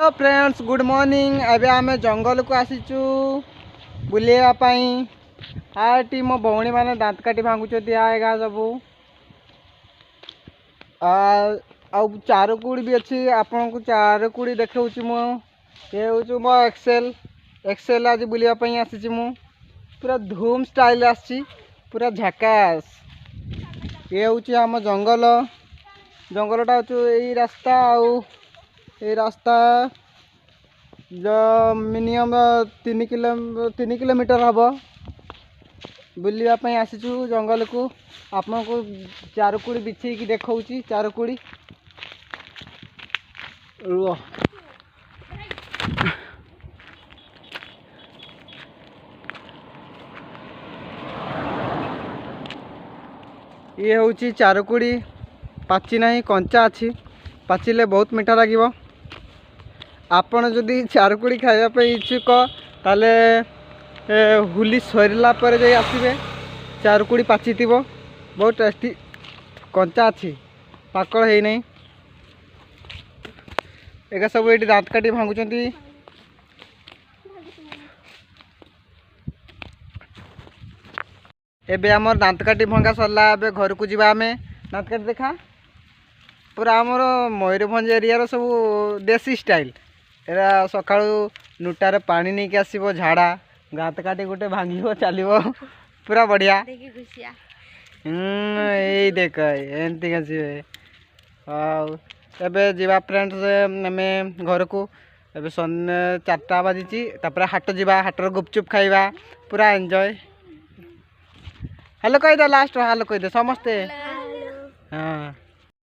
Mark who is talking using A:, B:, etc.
A: Hello friends good morning. अबे आमे जंगल को आसीचु बुलेवाई। आटी मो भौणी मैंने दांत काटी भांगुच आएगा सबू चारकुड़ी भी अच्छी। आपन को चारकुड़ी देखा ये हूँ मो एक्सेल एक्सेल आज बुलापाई आसी मु पूरा धूम स्टाइल आसी पूरा झकास। ये हूँ आम जंगल जंगलटा हूँ यही रास्ता ये रास्ता जो मिनिमम 3 किलोमीटर हम बुलापाई आसीचु जंगल को। आपन को चारकुड़ी बिछे की देखा चारकुड़ी ये हूँ चारकुड़ी पाची ना कंचा अच्छी पाचिले बहुत मीठा लगे। आपण जदि चारकुड़ी खायापी इच्छुक ताले हुली सरला पर जाई आसबे। चारकुड़ी पाची थी बहुत टेस्टी कंचा अच्छी पाकल है नहीं। एका सब ये दांत काटी भांगुंट। एबे आमर दांत काटी भंगा सरला। एबे घर को जीवा आमे दांत काटी देखा पूरा आमर मयूरभंज एरिया सब देसी स्टाइल। एरा सका नुटार पानी नहीं आसो झाड़ा दांत काटी गोटे भांग चलो पूरा बढ़िया। यही देख एमती आसबे। एबे जीवा फ्रेंड्स आम घर को। एबे 4टा बाजी हाट जीवा हाटर गुपचुप खाइबा पूरा एंजॉय। हेलो कहीदे लास्ट हेलो कहीदे समस्ते। हाँ